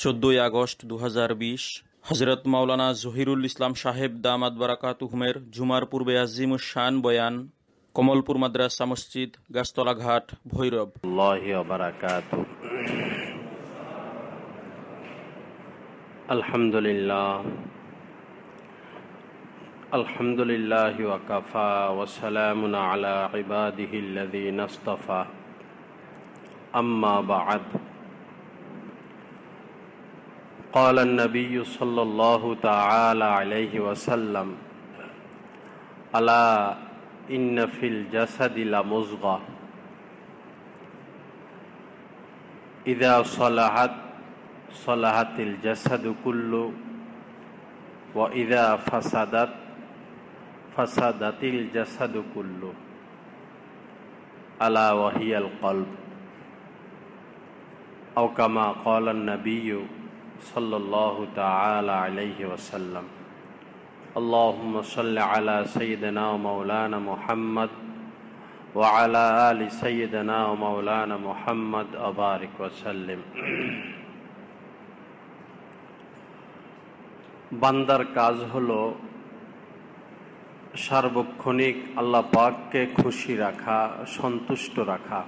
14 August 2020 Hazrat Maulana Zahirul ইসলাম সাহেব দামাত বারাকাতুহুমের জুমার পূর্বে আজিমুশ শান বয়ান, কমলপুর মাদ্রাসা মসজিদ, গাছতলা ঘাট, ভৈরব। আল্লাহি ওয়া বারাকাতুহু। আলহামদুলিল্লাহ ওয়া কাফা ওয়া সালামুন আলা ইবাদিহিল্লাযীনা ইসতাফা। আম্মা বা'দ। قال النبي صلى الله تعالى عليه وسلم: ألا إن في الجسد لمضغة إذا صلحت صلحت الجسد كله وإذا فسدت فسدت الجسد كله ألا وهي القلب أو كما قال النبي صلى الله تعالى عليه وسلم. اللهم صل على سيدنا ومولانا محمد وعلى آل سيدنا ومولانا محمد وبارك وسلم. বান্দার কাজ হলো সার্বক্ষণিক আল্লাহ পাককে খুশি রাখা, সন্তুষ্ট রাখা।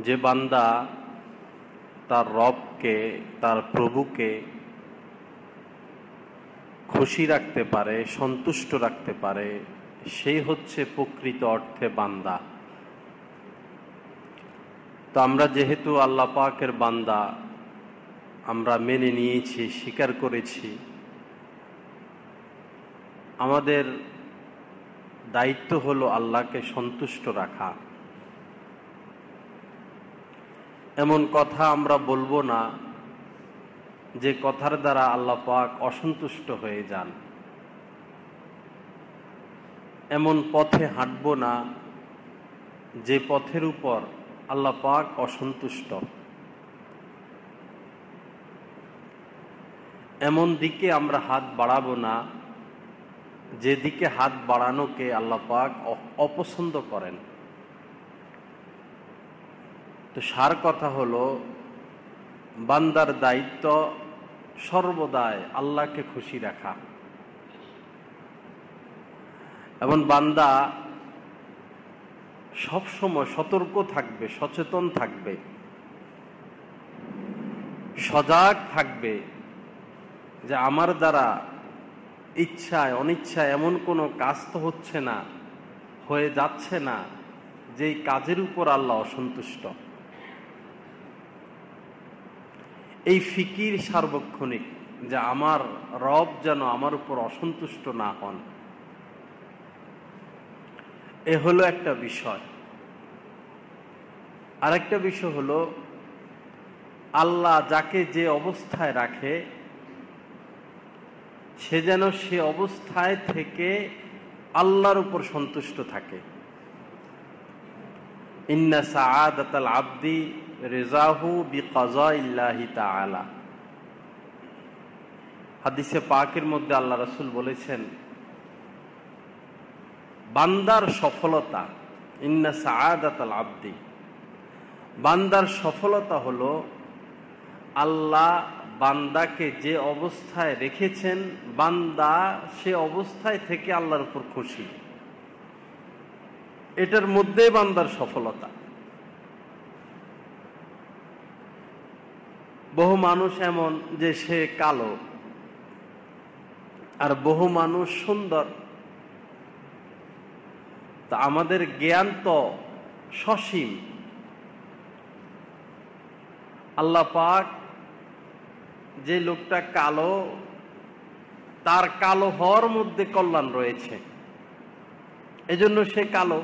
যে বান্দা তার রবকে, তার প্রভুকে খুশি রাখতে পারে, সন্তুষ্ট রাখতে পারে, সেই হচ্ছে প্রকৃত অর্থে বান্দা। তো আমরা যেহেতু আল্লাহ পাকের বান্দা, আমরা মেনে নিয়েছি, স্বীকার করেছি, আমাদের দায়িত্ব হলো আল্লাহকে সন্তুষ্ট রাখা। এমন কথা আমরা বলবো না যে কথার দ্বারা আল্লাহ পাক অসন্তুষ্ট হয়ে যান। এমন পথে হাঁটবো না যে পথের উপর আল্লাহ পাক অসন্তুষ্ট। এমন দিকে আমরা হাত বাড়াবো না যেদিকে হাত বাড়ানোকে আল্লাহ পাক অপছন্দ করেন। তো সার কথা হলো, বান্দার দায়িত্ব সর্বদাই আল্লাহকে খুশি রাখা। এবং বান্দা সবসময় সতর্ক থাকবে, সচেতন থাকবে, সজাগ থাকবে যে আমার দ্বারা ইচ্ছায় অনিচ্ছায় এমন কোনো কাজ তো হচ্ছে না, হয়ে যাচ্ছে না যেই কাজের উপর আল্লাহ অসন্তুষ্ট। এই ফিকির সার্বক্ষণিক যে আমার রব যেন আমার উপর অসন্তুষ্ট না হন, এ হলো একটা বিষয়। আরেকটা বিষয় হলো, আল্লাহ যাকে যে অবস্থায় রাখে সে যেন সে অবস্থায় থেকে আল্লাহর উপর সন্তুষ্ট থাকে। ইন্না সাআদাতাল আবদি রিজাহু বিকাযাইল্লাহি তাআলা। হাদিসে পাকের মধ্যে আল্লাহ রাসূল বলেছেন, বান্দার সফলতা, ইন্না সাআদাতাল আবদি, বান্দার সফলতা হলো আল্লাহ বান্দাকে যে অবস্থায় রেখেছেন, বান্দা সে অবস্থায় থেকে আল্লাহর উপর খুশি। এটার মধ্যে বান্দার সফলতা। বহু মানুষ এমন যে সে কালো, আর বহু মানুষ সুন্দর। তা আমাদের জ্ঞান তো সসীম। আল্লাহ পাক যে লোকটা কালো, তার কালো হওয়ার মধ্যে কল্যাণ রয়েছে, এজন্য সে কালো।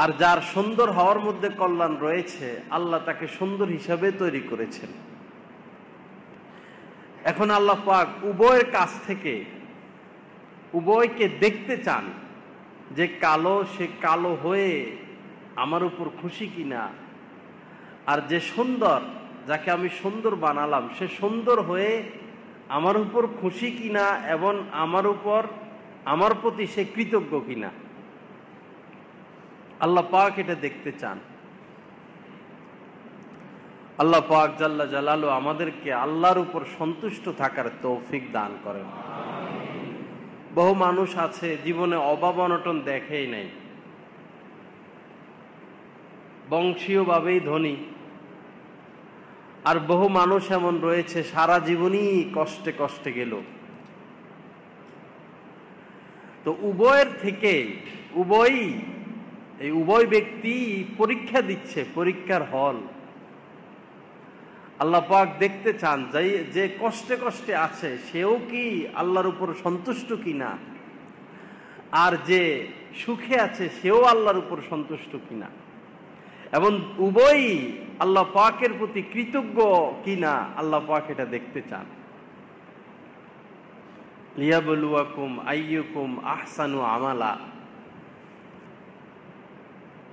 আর যার সুন্দর হওয়ার মধ্যে কল্যাণ রয়েছে, আল্লাহ তাকে সুন্দর হিসাবে তৈরি করেছেন। এখন আল্লাহ পাক উভয়ের কাছ থেকে উভয়কে দেখতে চান যে কালো, সে কালো হয়ে আমার উপর খুশি কিনা, আর যে সুন্দর, যাকে আমি সুন্দর বানালাম, সে সুন্দর হয়ে আমার উপর খুশি কিনা এবং আমার প্রতি সে কৃতজ্ঞ কিনা। আল্লাহ পাক এটা দেখতে চান। আল্লাহ পাক জাল্লা জালালু আমাদেরকে আল্লাহর উপর সন্তুষ্ট থাকার তৌফিক দান করেন। বহু মানুষ আছে জীবনে অভাব অনটন দেখেই নাই, বংশীয়ভাবেই ধনী, আর বহু মানুষ এমন রয়েছে সারা জীবনই কষ্টে কষ্টে গেল। তো উভয়ের থেকে উভয় ব্যক্তি পরীক্ষা দিচ্ছে, পরীক্ষার হল। আল্লাহ পাক দেখতে চান যে কষ্টে কষ্টে আছে সেও কি আল্লাহর উপর সন্তুষ্ট কিনা, আর যে সুখে আছে সেও আল্লাহর উপর সন্তুষ্ট কিনা, এবং উভয়ই আল্লাহ পাকের প্রতি কৃতজ্ঞ কিনা আল্লাহ পাক এটা দেখতে চান। লিয়াবলুয়াকুম আইয়ুকুম আহসানু আমালা,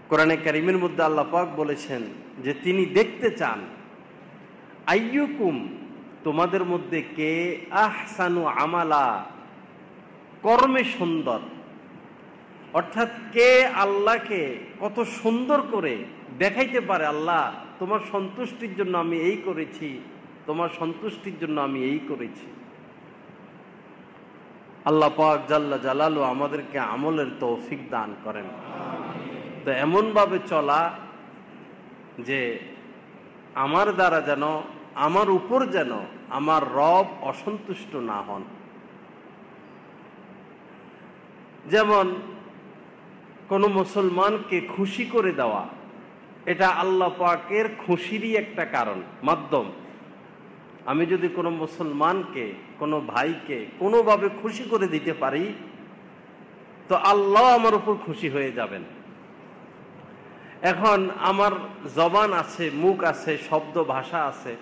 কোরআনে কারীমের মধ্যে আল্লাহ পাক বলেছেন যে তিনি দেখতে চান আইয়ুকুম, তোমাদের মধ্যে কে আহসানু আমালা, কর্মে সুন্দর, অর্থাৎ কে আল্লাহকে কত সুন্দর করে দেখাইতে পারে, আল্লাহ তোমার সন্তুষ্টির জন্য আমি এই করেছি, তোমার সন্তুষ্টির জন্য আমি এই করেছি। আল্লাহ পাক জাল্লা জালালু আমাদেরকে আমলের তৌফিক দান করেন। তো এমন ভাবে চলা যে আমার দ্বারা যেন, আমার উপর যেন আমার রব অসন্তুষ্ট না হন। যেমন কোন মুসলমানকে খুশি করে দেওয়া, এটা আল্লাহ পাকের খুশিরই একটা কারণ, মাধ্যম। আমি যদি কোনো মুসলমানকে, কোনো ভাইকে কোনোভাবে খুশি করে দিতে পারি তো আল্লাহ আমার উপর খুশি হয়ে যাবেন। এখন আমার জবান আছে, মুখ আছে, শব্দ ভাষা আছে,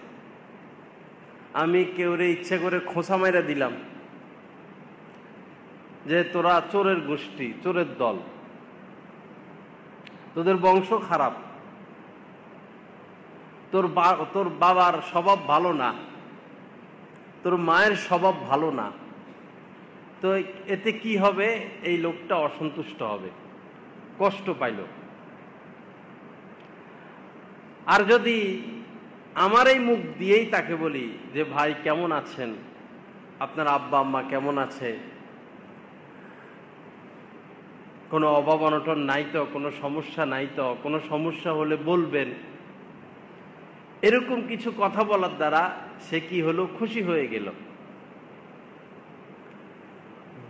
আমি কেউরে ইচ্ছে করে খোঁচা মাইরা দিলাম যে তোরা চোরের গোষ্ঠী, চোরের দল, তোদের বংশ খারাপ, তোর বাবার স্বভাব ভালো না, তোর মায়ের স্বভাব ভালো না, তো এতে কি হবে? এই লোকটা অসন্তুষ্ট হবে, কষ্ট পাইল। আর যদি আমার এই মুখ দিয়েই তাকে বলি যে ভাই কেমন আছেন, আপনার আব্বা আম্মা কেমন আছে, কোনো অভাব অনটন নাই তো, কোনো সমস্যা নাই তো, কোনো সমস্যা হলে বলবেন, এরকম কিছু কথা বলার দ্বারা সে কি হলো? খুশি হয়ে গেল।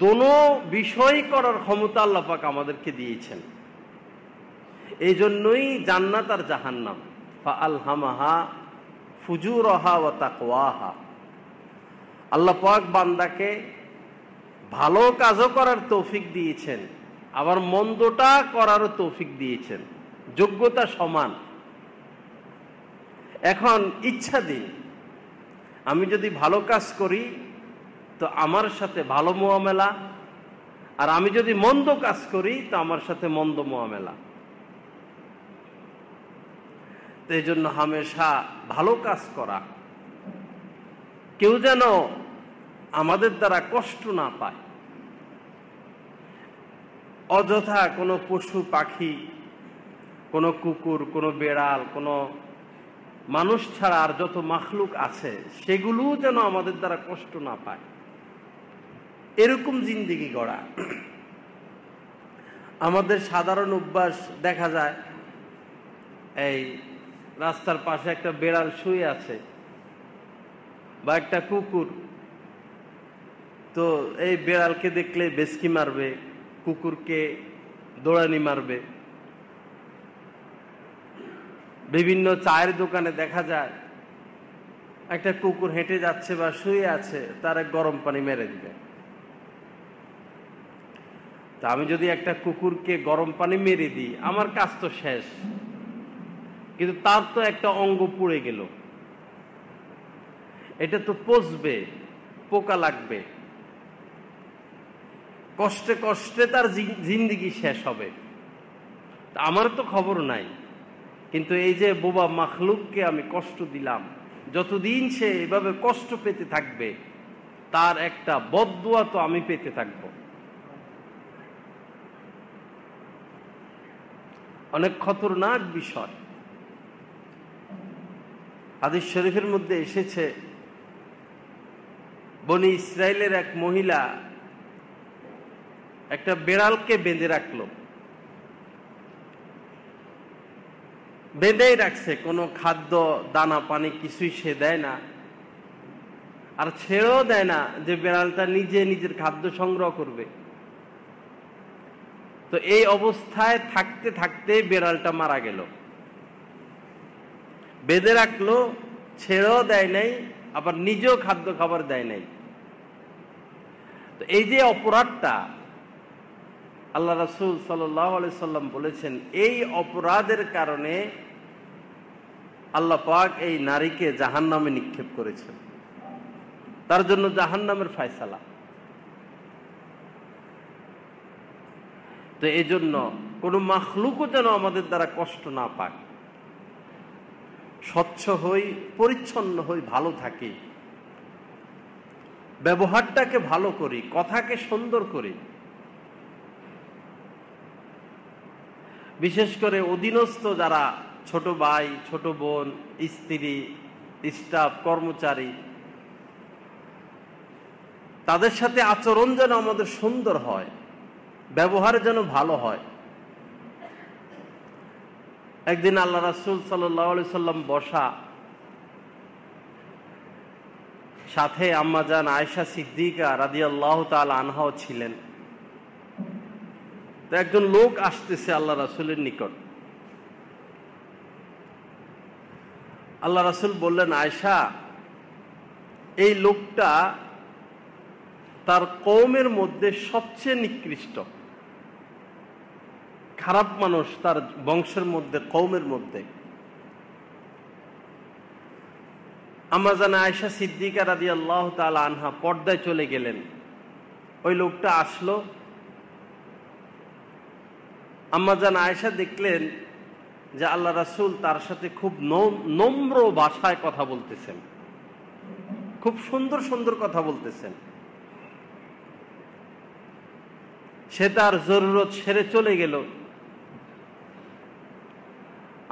দোনো বিষয় করার ক্ষমতা আল্লাহ পাক আমাদেরকে দিয়েছেন। এই জন্যই জান্নাত আর জাহান্নাম, ফাআলহামাহা ফুজুরহা ওয়া তাকওয়াহা, আল্লাহ পাক বান্দাকে ভালো কাজও করার তৌফিক দিয়েছেন, আবার মন্দটা করারও তৌফিক দিয়েছেন, যোগ্যতা সমান। এখন ইচ্ছা দিন, আমি যদি ভালো কাজ করি তো আমার সাথে ভালো মুআমেলা, আর আমি যদি মন্দ কাজ করি তো আমার সাথে মন্দ মুআমেলা। তো এই জন্য হামেশা ভালো কাজ করা, কেউ যেন আমাদের দ্বারা কষ্ট না পায়। অযথা কোনো পশু পাখি, কোনো কুকুর, কোনো বেড়াল, কোনো মানুষ ছাড়া আর যত মাখলুক আছে সেগুলো যেন আমাদের দ্বারা কষ্ট না পায়, এরকম জিন্দেগি গড়া। আমাদের সাধারণ অভ্যাস দেখা যায়, এই রাস্তার পাশে একটা বেড়াল শুয়ে আছে বা একটা কুকুর, তো এই বেড়ালকে দেখলে বেশকি মারবে, কুকুরকে দৌড়ানি মারবে। বিভিন্ন চায়ের দোকানে দেখা যায় একটা কুকুর হেঁটে যাচ্ছে বা শুয়ে আছে, তার গরম পানি মেরে দিবে। তা আমি যদি একটা কুকুরকে গরম পানি মেরে দিই, আমার কাজ তো শেষ, কিন্তু তার তো একটা অঙ্গ পুড়ে গেল, এটা তো পচবে, পোকা লাগবে, কষ্টে কষ্টে তার জিন্দেগি শেষ হবে, আমার তো খবর নাই। কিন্তু এই যে বোবা মাখলুককে আমি কষ্ট দিলাম, যতদিন সে এভাবে কষ্ট পেতে থাকবে তার একটা বদদুয়া তো আমি পেতে থাকব। অনেক খতরনাক বিষয়। হাদিস শরীফের মধ্যে এসেছে, বনি ইসরায়েলের এক মহিলা একটা বেড়ালকে বেঁধে রাখলো, বেঁধেই রাখছে, কোনো খাদ্য দানা পানি কিছুই সে দেয় না, আর ছেড়েও দেয় না যে বেড়ালটা নিজে নিজের খাদ্য সংগ্রহ করবে। তো এই অবস্থায় থাকতে থাকতে বেড়ালটা মারা গেল। বেঁধে রাখলো, ছেড়েও দেয় নাই, আবার নিজেও খাদ্য খাবার দেয় নাই। তো এই যে অপরাধটা, আল্লাহ রাসূল সাল্লাল্লাহু আলাইহি সাল্লাম বলেছেন, এই অপরাধের কারণে আল্লাহ পাক এই নারীকে জাহান্নামে নিক্ষেপ করেছেন, তার জন্য জাহান্নামের ফয়সালা। তো এই জন্য কোনো মাখলুকও যেন আমাদের দ্বারা কষ্ট না পায়, স্বচ্ছ হই, পরিচ্ছন্ন হই, ভালো থাকি, ব্যবহারটাকে ভালো করি, কথাকে সুন্দর করি। বিশেষ করে অধীনস্থ যারা ছোট ভাই, ছোট বোন, স্ত্রী, স্টাফ, কর্মচারী, তাদের সাথে আচরণ যেন আমাদের সুন্দর হয়, ব্যবহার যেন ভালো হয়। একদিন আল্লাহ রাসূল সাল্লাল্লাহু আলাইহি সাল্লাম বসা, সাথে আম্মাজান আয়েশা সিদ্দিকা রাদিয়াল্লাহু তাআলা আনহাও ছিলেন। তো একজন লোক আসতেছে আল্লাহ রাসূলের নিকট। আল্লাহ রাসূল বললেন, আয়েশা, এই লোকটা তার কওমের মধ্যে সবচেয়ে নিকৃষ্ট, খারাপ মানুষ তার বংশের মধ্যে, কওমের মধ্যে। আম্মাজান আয়েশা সিদ্দিকা রাদিয়াল্লাহু তাআলা আনহা পর্দায় চলে গেলেন। ওই লোকটা আসলো, আম্মাজান আয়েশা দেখলেন যে আল্লাহ রাসূল তার সাথে খুব নম্র ভাষায় কথা বলতেছেন, খুব সুন্দর সুন্দর কথা বলতেছেন। সে তার জরুরত সেরে চলে গেল।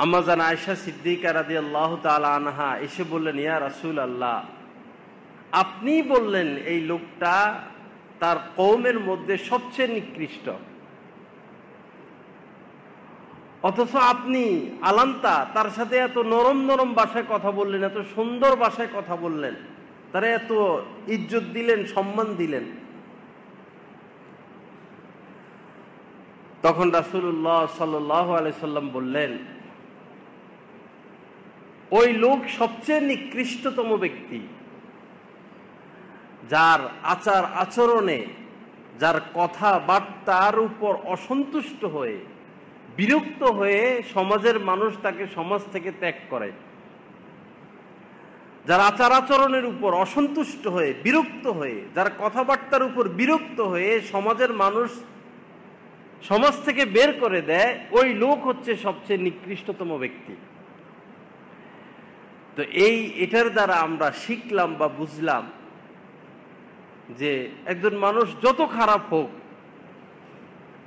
আম্মাজান আয়েশা সিদ্দিকা রাদিয়াল্লাহু তাআলা আনহা এসে বললেন, ইয়া রাসূলুল্লাহ, আপনি বললেন এই লোকটা তার কওমের মধ্যে সবচেয়ে নিকৃষ্ট, অথচ আপনি আলান্তা তার সাথে এত নরম নরম ভাষায় কথা বললেন, এত সুন্দর ভাষায় কথা বললেন, তারা এত ইজ্জত দিলেন, সম্মান দিলেন। তখন রাসূলুল্লাহ সাল্লাল্লাহু আলাইহি সাল্লাম বললেন, ওই লোক সবচেয়ে নিকৃষ্টতম ব্যক্তি, যার আচার আচরণে, যার কথাবার্তার উপর অসন্তুষ্ট হয়ে, বিরক্ত হয়ে সমাজের মানুষ তাকে সমাজ থেকে ত্যাগ করে। যার আচার আচরণের উপর অসন্তুষ্ট হয়ে, বিরক্ত হয়ে, যার কথাবার্তার উপর বিরক্ত হয়ে সমাজের মানুষ সমাজ থেকে বের করে দেয়, ওই লোক হচ্ছে সবচেয়ে নিকৃষ্টতম ব্যক্তি। তো এটার দ্বারা আমরা শিখলাম বা বুঝলাম যে একজন মানুষ যত খারাপ হোক,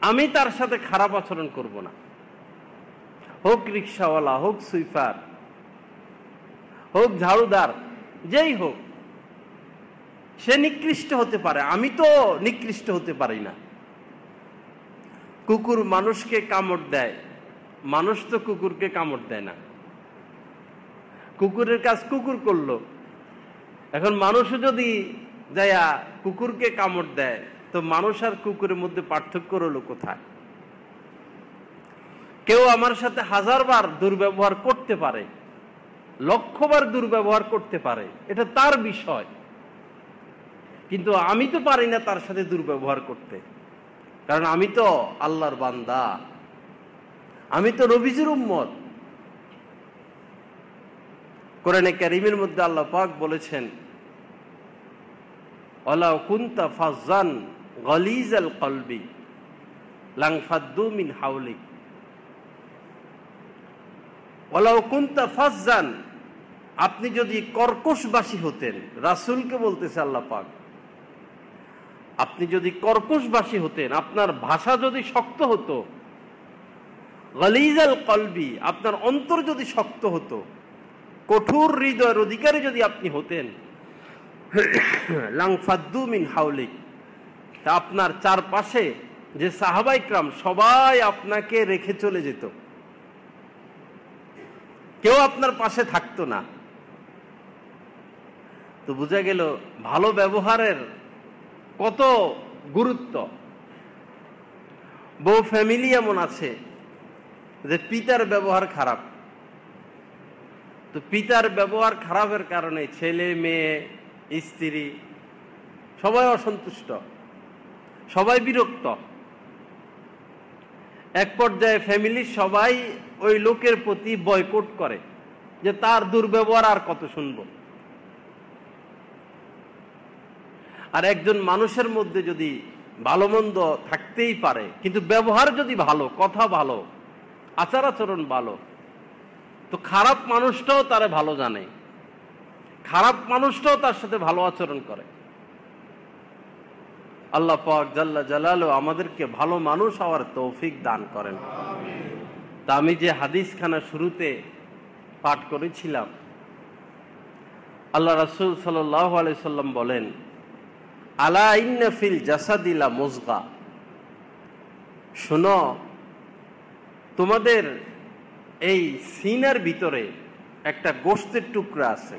আমি তার সাথে খারাপ আচরণ করব না। হোক রিক্সাওয়ালা, হোক সুইপার, হোক ঝাড়ুদার, যেই হোক, সে নিকৃষ্ট হতে পারে, আমি তো নিকৃষ্ট হতে পারি না। কুকুর মানুষকে কামড় দেয়, মানুষ তো কুকুরকে কামড় দেয় না। কুকুরের কাজ কুকুর করলো, এখন মানুষও যদি যায়া কুকুরকে কামড় দেয়, তো মানুষ আর কুকুরের মধ্যে পার্থক্য রইল কোথায়? কেউ আমার সাথে 1000 বার দুর্ব্যবহার করতে পারে, 1,00,000 বার দুর্ব্যবহার করতে পারে, এটা তার বিষয়, কিন্তু আমি তো পারি না তার সাথে দুর্ব্যবহার করতে, কারণ আমি তো আল্লাহর বান্দা, আমি তো নবীজির উম্মত। কোরআনে কারীমের মধ্যে আল্লাহ পাক বলেছেন, ওয়ালাউ কুনতা ফাজ্জান গালিজাল কলবি লানফাদ্দু মিন হাওলিক। ওয়ালাউ কুনতা ফাজ্জান, আপনি যদি কর্কশবাসী হতেন, রাসূলকে বলতেছে আল্লাহ পাক, আপনি যদি কর্কশবাসী হতেন, আপনার ভাষা যদি শক্ত হতো, গালিজাল কলবি, আপনার অন্তর যদি শক্ত হতো, কঠোর হৃদয়ের অধিকারী যদি আপনি হতেন, লাংফাদ্দু মিন হাওলিক, তা আপনার চারপাশে যে সাহাবায়ে কিরাম সবাই আপনাকে রেখে চলে যেত, কেউ আপনার পাশে থাকতো না। তো বোঝা গেল ভালো ব্যবহারের কত গুরুত্ব। বহু ফ্যামিলি এমন আছে যে পিতার ব্যবহার খারাপ, তো পিতার ব্যবহার খারাপের কারণে ছেলে মেয়ে স্ত্রী সবাই অসন্তুষ্ট, সবাই বিরক্ত। এক পর্যায়ে ফ্যামিলির সবাই ওই লোকের প্রতি বয়কট করে যে তার দুর্ব্যবহার আর কত শুনবো। আর একজন মানুষের মধ্যে যদি ভালো মন্দ থাকতেই পারে, কিন্তু ব্যবহার যদি ভালো, কথা ভালো, আচার আচরণ ভালো, তো খারাপ মানুষটাও তারে ভালো জানে, খারাপ মানুষটাও তার সাথে ভালো আচরণ করে। আল্লাহ পাক জাল্লা জালালু আমাদেরকে ভালো মানুষ হওয়ার তৌফিক দান করেন। তা আমি যে হাদিসখানা শুরুতে পাঠ করেছিলাম, আল্লাহ রাসূল সাল্লাল্লাহু আলাইহি সাল্লাম বলেন, আলা ইন্না ফিল জাসাদি লা মুযগা, শোনো তোমাদের এই সিনার ভিতরে একটা গোশতের টুকরা আছে।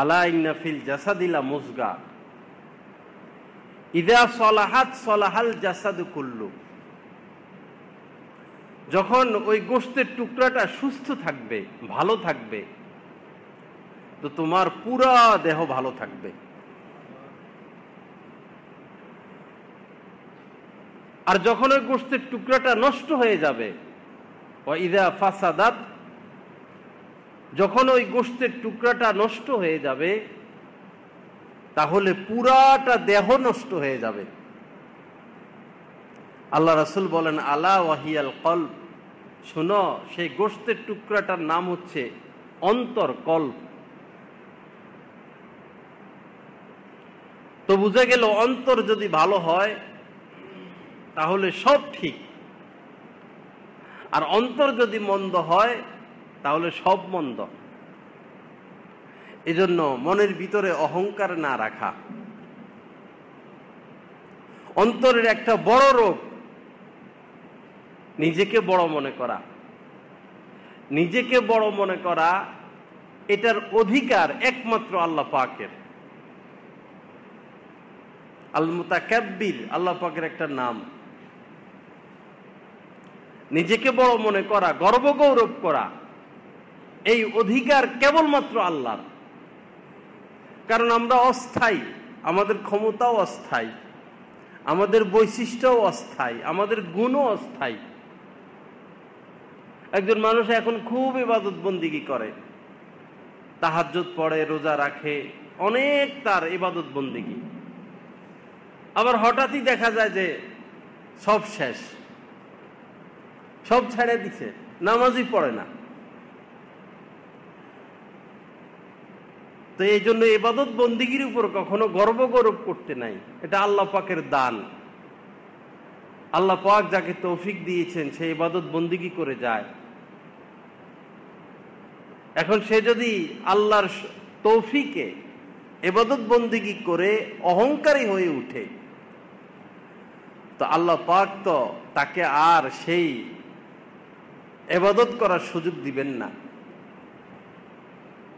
আলা ইন্না ফিল জাসাদি লা মুযগা ইযা সালাহাত সালাহাল জাসাদু কুল্লু, যখন ওই গোশতের টুকরাটা সুস্থ থাকবে, ভালো থাকবে, তো তোমার পুরা দেহ ভালো থাকবে। আর যখন ওই গোশতের টুকরাটা নষ্ট হয়ে যাবে, ওয়া ইযা ফাসাদাত, যখন ওই গোশতের টুকরাটা নষ্ট হয়ে যাবে, তাহলে পুরাটা দেহ নষ্ট হয়ে যাবে। আল্লাহ রাসূল বলেন, আলা ওয়াহিয়াল কলব, শোনো সেই গোশতের টুকরাটার নাম হচ্ছে অন্তর, কলব। তো বুঝা গেল অন্তর যদি ভালো হয় তাহলে সব ঠিক, আর অন্তর যদি মন্দ হয় তাহলে সব মন্দ। এজন্য মনের ভিতরে অহংকার না রাখা। অন্তরের একটা বড় রোগ নিজেকে বড় মনে করা। নিজেকে বড় মনে করা, এটার অধিকার একমাত্র আল্লাহ পাকের। আল মুতাকাব্বির আল্লাহ পাকের একটা নাম। নিজেকে বড় মনে করা, গর্ব গৌরব করা, এই অধিকার কেবলমাত্র আল্লাহর। কারণ আমরা অস্থায়ী, আমাদের ক্ষমতাও অস্থায়ী, আমাদের বৈশিষ্ট্যও অস্থায়ী, আমাদের গুণও অস্থায়ী। একজন মানুষ এখন খুব ইবাদত বন্দিগি করে, তাহাজ্জুদ পড়ে, রোজা রাখে, অনেক তার ইবাদত বন্দিগি, আবার হঠাৎই দেখা যায় যে সব শেষ, সব ছেড়ে দিছে, নামাজই পড়ে না। তো এই জন্য ইবাদত বন্দিগির উপর কখনো গর্ব গৌরব করতে নাই, এটা আল্লাহ পাকের দান। আল্লাহ পাক যাকে তৌফিক দিয়েছেন সে ইবাদত বন্দিগি করে যায়। এখন সে যদি আল্লাহর তৌফিকে ইবাদত বন্দিগি করে অহংকারী হয়ে উঠে, তো আল্লাহ পাক তো তাকে আর সেই ইবাদত করার সুযোগ দিবেন না।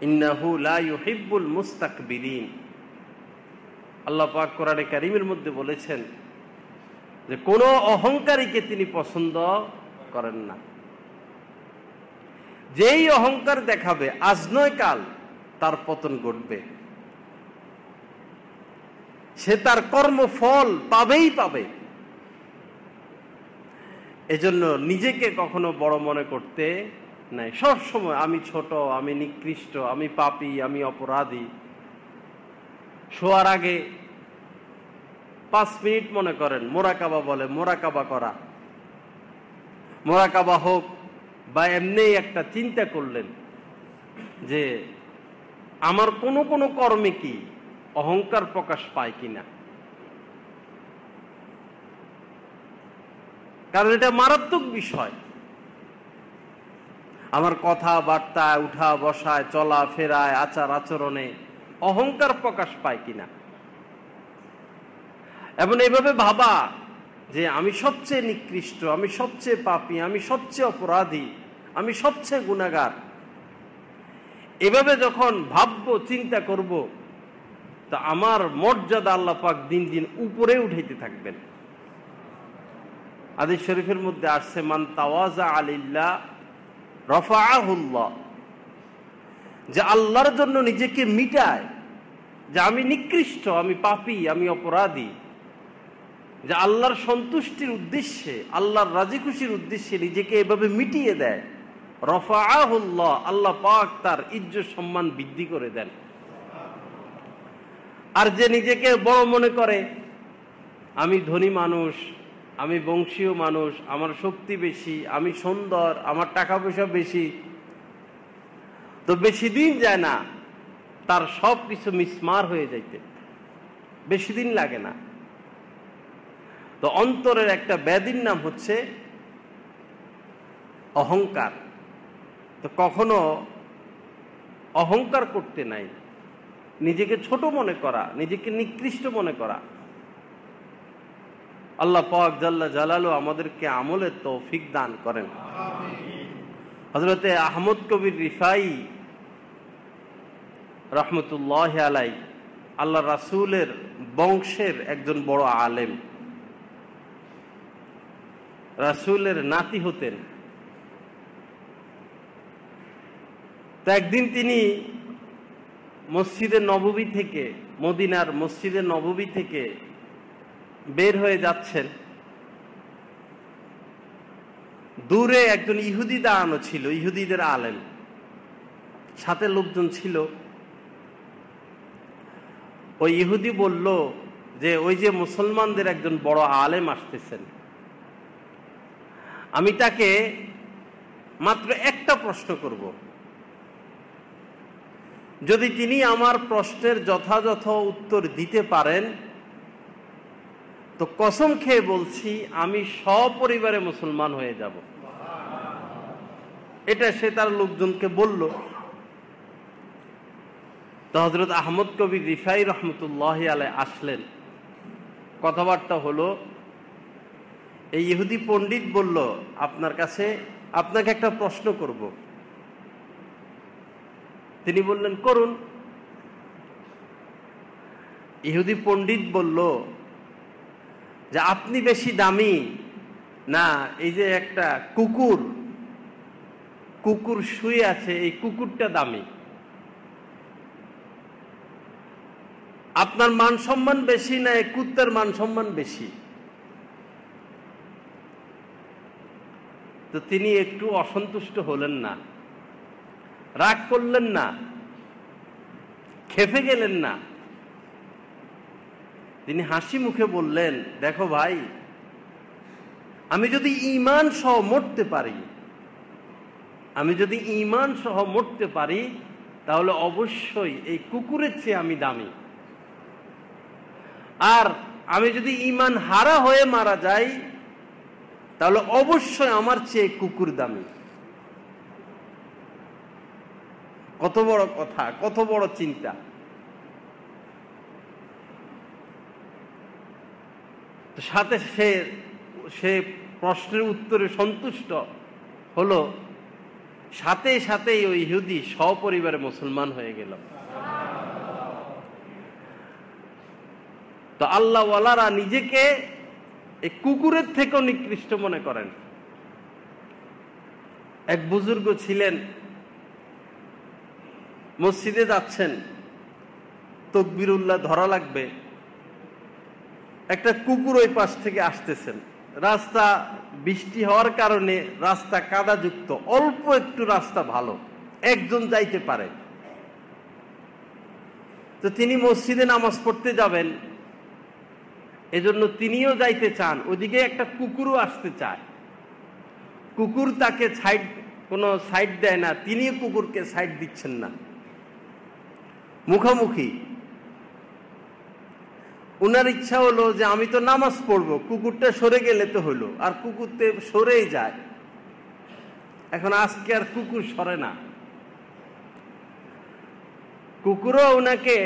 ইন্নাহু লা ইউহিব্বুল মুস্তাকবিরিন, আল্লাহ পাক কোরআনে কারীমের মধ্যে বলেছেন যে কোনো অহংকারীকে তিনি পছন্দ করেন না। যেই অহংকার দেখাবে আজ নয় কাল তার পতন ঘটবে, সে তার কর্মফল পাবেই পাবে। এজন্য নিজেকে কখনো বড় মনে করতে নাই। সব সময় আমি ছোট, আমি নিকৃষ্ট, আমি পাপী, আমি অপরাধী। শোয়ার আগে 5 মিনিট মনে করেন মোরাকাবা বলে, মোরাকাবা করা, মোরাকাবা হোক বা এমনি একটা চিন্তা করলেন যে আমার কোনো কোনো কর্মে কি অহংকার প্রকাশ পায় কিনা। কারণ এটা মারাত্মক বিষয়। আমার কথাবার্তায়, উঠা বসায়, চলা ফেরায়, আচার আচরণে অহংকার প্রকাশ পায় কিনা, এবং এইভাবে ভাবা যে আমি সবচেয়ে নিকৃষ্ট, আমি সবচেয়ে পাপী, আমি সবচেয়ে অপরাধী, আমি সবচেয়ে গুনাহগার, এভাবে যখন ভাববো, চিন্তা করব, তা আমার মর্যাদা আল্লাহ পাক দিন দিন উপরে উঠাইতে থাকবেন। হাদিস শরীফের মধ্যে আসছে, মান তাওয়াজা আলিল্লাহ রাফাআহুল্লাহ, যে আল্লাহর জন্য নিজেকে মিটায়, যে আমি নিকৃষ্ট, আমি পাপী, আমি অপরাধী, যে আল্লাহর সন্তুষ্টির উদ্দেশ্যে, আল্লাহর রাজি খুশির উদ্দেশ্যে নিজেকে এভাবে মিটিয়ে দেয়, রাফাআহুল্লাহ, আল্লাহ পাক তার ইজ্জত সম্মান বৃদ্ধি করে দেন। আর যে নিজেকে বড় মনে করে, আমি ধনী মানুষ, আমি বংশীয় মানুষ, আমার শক্তি বেশি, আমি সুন্দর, আমার টাকা পয়সা বেশি, তো বেশি দিন যায় না তার সব কিছু মিসমার হয়ে যাইতে, বেশি দিন লাগে না। তো অন্তরের একটা ব্যাধির নাম হচ্ছে অহংকার। তো কখনো অহংকার করতে নাই, নিজেকে ছোট মনে করা, নিজেকে নিকৃষ্ট মনে করা। আল্লাহ পাক জাল্লা জালালু আমাদেরকে আমলের তৌফিক দান করেন। হযরতে আহমদ কবির রিফাই রহমতুল্লাহ আলাই আল্লাহ রাসূলের বংশের একজন বড় আলেম, রাসূলের নাতি হতেন। তো একদিন তিনি মসজিদে নববী থেকে, মদিনার মসজিদে নববী থেকে বের হয়ে যাচ্ছেন। দূরে একজন ইহুদি দাঁড়ানো ছিল, ইহুদিদের আলেম, সাথে লোকজন ছিল। ওই ইহুদি বলল যে ওই যে মুসলমানদের একজন বড় আলেম আসতেছেন, আমি তাকে মাত্র একটা প্রশ্ন করব, যদি তিনি আমার প্রশ্নের যথাযথ উত্তর দিতে পারেন তো কসম খেয়ে বলছি আমি সপরিবারে মুসলমান হয়ে যাব। এটা সে তার লোকজনকে বলল। তো হযরত আহমদ কবির রিফাই রহমতুল্লাহ আলাই আসলেন, কথাবার্তা হলো। এই ইহুদি পণ্ডিত বলল, আপনাকে একটা প্রশ্ন করব। তিনি বললেন, করুন। ইহুদি পণ্ডিত বলল যে আপনি বেশি দামি না এই যে একটা কুকুর শুয়ে আছে, এই কুকুরটা দামি? আপনার মান সম্মান বেশি না এই কুত্তার মান সম্মান বেশি? তো তিনি একটু অসন্তুষ্ট হলেন না, রাগ করলেন না, খেপে গেলেন না। তিনি হাসি মুখে বললেন, দেখো ভাই, আমি যদি ঈমান সহ মরতে পারি, তাহলে অবশ্যই এই কুকুরের চেয়ে আমি দামি। আর আমি যদি ঈমান হারা হয়ে মারা যাই, তাহলে অবশ্যই আমার চেয়ে কুকুর দামি। কত বড় কথা, কত বড় চিন্তা! সাথে সে প্রশ্নের উত্তরে সন্তুষ্ট হলো, সাথে সাথেই ওই ইহুদি সপরিবারে মুসলমান হয়ে গেল। তো আল্লাহ ওয়ালারা নিজেকে এই কুকুরের থেকেও নিকৃষ্ট মনে করেন। এক বুজুর্গ ছিলেন, মসজিদে যাচ্ছেন, তাকবীরুল্লাহ ধরা লাগবে, একটা কুকুর ওই পাশ থেকে আসতেছেন। রাস্তা বৃষ্টি হওয়ার কারণে রাস্তা কাদাযুক্ত, অল্প একটু রাস্তা ভালো, একজন যাইতে পারে। তো তিনি মসজিদে নামাজ পড়তে যাবেন, এজন্য তিনিও যাইতে চান, ওদিকে একটা কুকুরও আসতে চায়। কুকুর তাকে কোনো সাইড দেয় না, তিনিও কুকুরকে সাইড দিচ্ছেন না, মুখোমুখি। উনার ইচ্ছা হলো যে আমি তো নামাজ পড়বো, কুকুরটা সরে গেলে তো হলো, আর কুকুরতে সরেই যায়। এখন আজকে আর কুকুর সরে না, কুকুরও উনাকে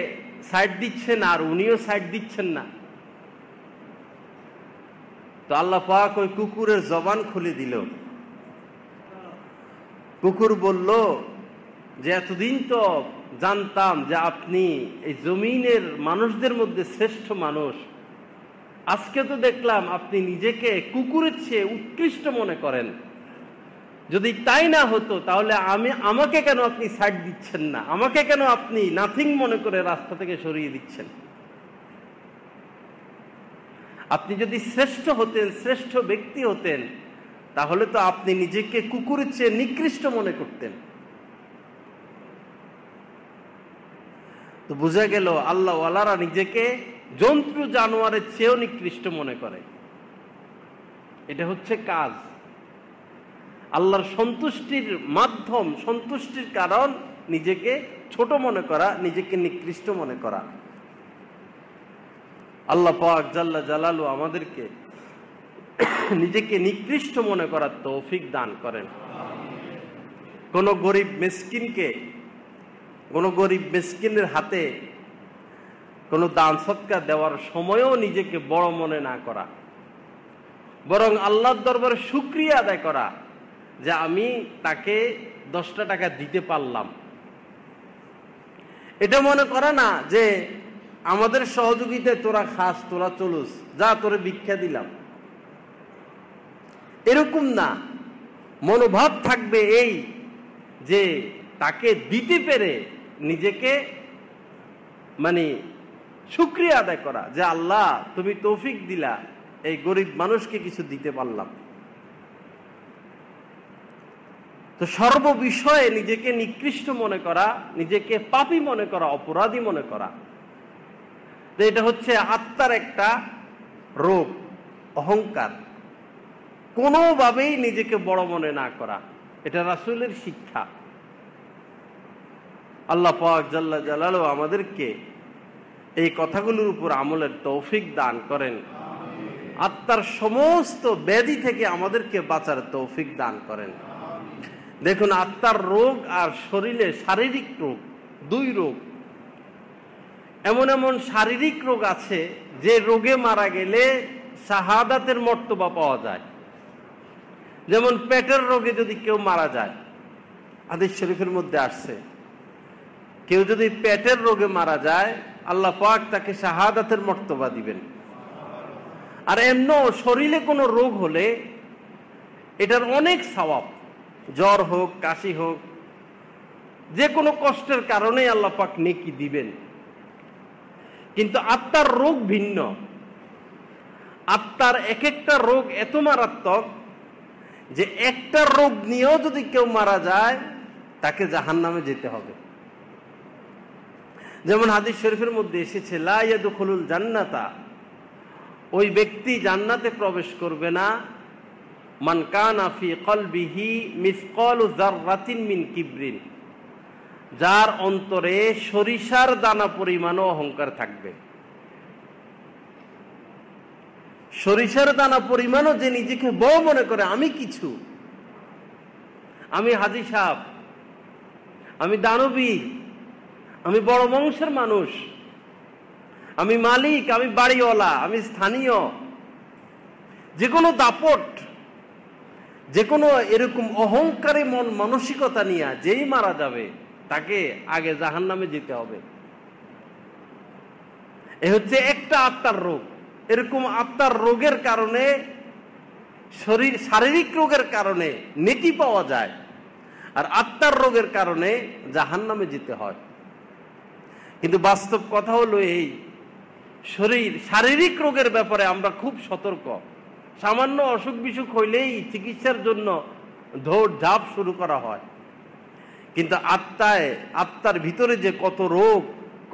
সাইড দিচ্ছে না, আর উনিও সাইড দিচ্ছেন না। তো আল্লাহ পাক ওই কুকুরের জবান খুলে দিল। কুকুর বলল যে এতদিন তো জানতাম যে আপনি এই জমিনের মানুষদের মধ্যে শ্রেষ্ঠ মানুষ, আজকে তো দেখলাম আপনি নিজেকে কুকুরের চেয়ে উৎকৃষ্ট মনে করেন। যদি তাই না হতো তাহলে আমাকে কেন আপনি সাইড দিচ্ছেন না, আমাকে কেন আপনি নাথিং মনে করে রাস্তা থেকে সরিয়ে দিচ্ছেন? আপনি যদি শ্রেষ্ঠ হতেন, শ্রেষ্ঠ ব্যক্তি হতেন, তাহলে তো আপনি নিজেকে কুকুরের চেয়ে নিকৃষ্ট মনে করতেন। তো বোঝা গেল আল্লাহ ওয়ালারা নিজেকে জন্তু জানোয়ারের চেয়েও নিকৃষ্ট মনে করে। এটা হচ্ছে কাজ, আল্লাহর সন্তুষ্টির মাধ্যম, সন্তুষ্টির কারণ নিজেকে ছোট মনে করা, নিজেকে নিকৃষ্ট মনে করা। আল্লাহ পাক জাল্লা জালালু আমাদেরকে নিজেকে নিকৃষ্ট মনে করার তৌফিক দান করেন। কোন গরিব মিসকিনের হাতে কোন দান সৎকার দেওয়ার সময়ও নিজেকে বড় মনে না করা, বরং আল্লাহর দরবারে শুকরিয়া আদায় করা যে আমি তাকে 10টা টাকা দিতে পারলাম। এটা মনে করা না যে আমাদের সহযোগিতায় তোরা খাস, তোরা চলুস, যা তোরে ভিক্ষা দিলাম, এরকম না। মনোভাব থাকবে এই যে তাকে দিতে পেরে নিজেকে শুকরিয়া আদায় করা যে আল্লাহ তুমি তৌফিক দিলা, এই গরিব মানুষকে কিছু দিতে পারলাম। তো সর্ববিষয়ে নিজেকে নিকৃষ্ট মনে করা, নিজেকে পাপী মনে করা, অপরাধী মনে করা, তো এটা হচ্ছে আত্মার একটা রোগ, অহংকার। কোনোভাবেই নিজেকে বড় মনে না করা, এটা রাসূলের শিক্ষা। আল্লাহ পাক জাল্লা জালালু আমাদেরকে এই কথাগুলোর উপর আমলের তৌফিক দান করেন। আত্মার সমস্ত ব্যাধি থেকে আমাদেরকে বাঁচার তৌফিক দান করেন। দেখুন, আত্মার রোগ আর শরীরে শারীরিক রোগ, দুই রোগ। এমন এমন শারীরিক রোগ আছে যে রোগে মারা গেলে শাহাদাতের মর্তবা পাওয়া যায়। যেমন পেটের রোগে যদি কেউ মারা যায়, হাদিস শরীফের মধ্যে আসছে, কেউ যদি পেটের রোগে মারা যায় আল্লাহ পাক তাকে শাহাদাতের মর্তবা দিবেন। আর এমনও শরীরে কোনো রোগ হলে এটার অনেক সওয়াব, জ্বর হোক, কাশি হোক, যে কোনো কষ্টের কারণে আল্লাহ পাক নেকি দিবেন। কিন্তু আত্মার রোগ ভিন্ন। আত্মার এক একটা রোগ এত মারাত্মক যে একটা রোগ নিয়েও যদি কেউ মারা যায় তাকে জাহান্নামে যেতে হবে। যেমন হাদিস শরীফের মধ্যে এসেছে, লা ইয়াদখুলুল জান্নাতা, ওই ব্যক্তি জান্নাতে প্রবেশ করবে না, মান কানা ফি কলবিহি মিসকালু যাররাতিন মিন কিবরিন, যার অন্তরে সরিষার দানা পরিমাণও অহংকার থাকবে। সরিষার দানা পরিমাণও যে নিজেকে বড় মনে করে, আমি কিছু, আমি হাজী সাহেব, আমি দানবী, আমি বড় বংশের মানুষ, আমি মালিক, আমি বাড়িওয়ালা, আমি স্থানীয়, যে কোনো দাপট, যে কোনো এরকম অহংকারী মন মানসিকতা নিয়ে যেই মারা যাবে তাকে আগে জাহান্নামে যেতে হবে। এ হচ্ছে একটা আত্মার রোগ। এরকম আত্মার রোগের কারণে, শারীরিক রোগের কারণে নেকি পাওয়া যায়, আর আত্মার রোগের কারণে জাহান্নামে যেতে হয়। কিন্তু বাস্তব কথা হলো এই, শারীরিক রোগের ব্যাপারে আমরা খুব সতর্ক। সামান্য অসুখ বিসুখ হইলেই চিকিৎসার জন্য দৌড় ঝাঁপ শুরু করা হয়। কিন্তু আত্মার ভিতরে যে কত রোগ,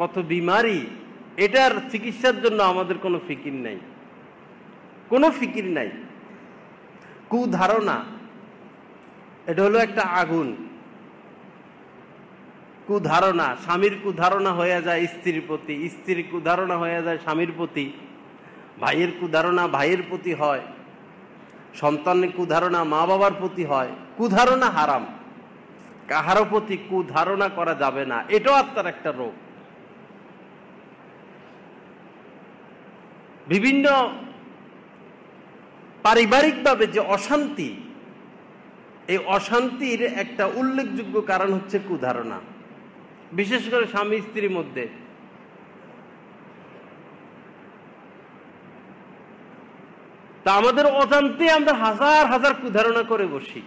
কত বিমারি, এটার চিকিৎসার জন্য আমাদের কোনো ফিকির নাই, কোনো ফিকির নাই। কুধারণা, এটা হলো একটা আগুন। কুধারণা, স্বামীর কুধারণা হয়ে যায় স্ত্রীর প্রতি, স্ত্রীর কুধারণা হয়ে যায় স্বামীর প্রতি, ভাইয়ের কুধারণা ভাইয়ের প্রতি হয়, সন্তানের কুধারণা মা বাবার প্রতি হয়। কুধারণা হারাম, কাহারও প্রতি কুধারণা করা যাবে না, এটাও আত্মার একটা রোগ। বিভিন্ন পারিবারিকভাবে যে অশান্তি, এই অশান্তির একটা উল্লেখযোগ্য কারণ হচ্ছে কুধারণা, বিশেষ করে স্বামী স্ত্রীর মধ্যে। তা আমাদের অজান্তে আমরা হাজার হাজার কুধারণা করে বসি,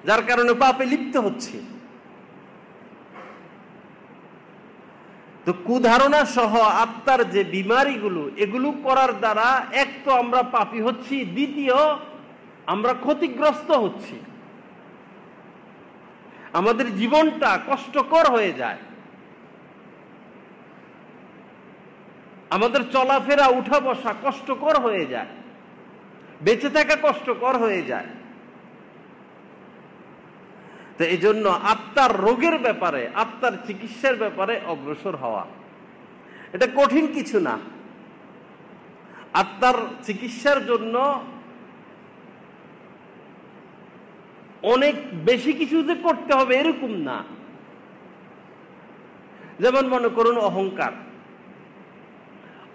যার কারণে পাপে লিপ্ত হচ্ছে। তো কুধারণা সহ আত্মার যে বিমারিগুলো, এগুলো করার দ্বারা এক তো আমরা পাপী হচ্ছি, দ্বিতীয় আমরা ক্ষতিগ্রস্ত হচ্ছি, আমাদের জীবনটা কষ্টকর হয়ে যায়, আমাদের চলাফেরা উঠা বসা কষ্টকর হয়ে যায়, বেঁচে থাকা কষ্টকর হয়ে যায়। তো এই জন্য আত্মার রোগের ব্যাপারে, আত্মার চিকিৎসার ব্যাপারে অগ্রসর হওয়া এটা কঠিন কিছু না। আত্মার চিকিৎসার জন্য অনেক বেশি কিছু যে করতে হবে এরকম না। যেমন মনে করুন অহংকার,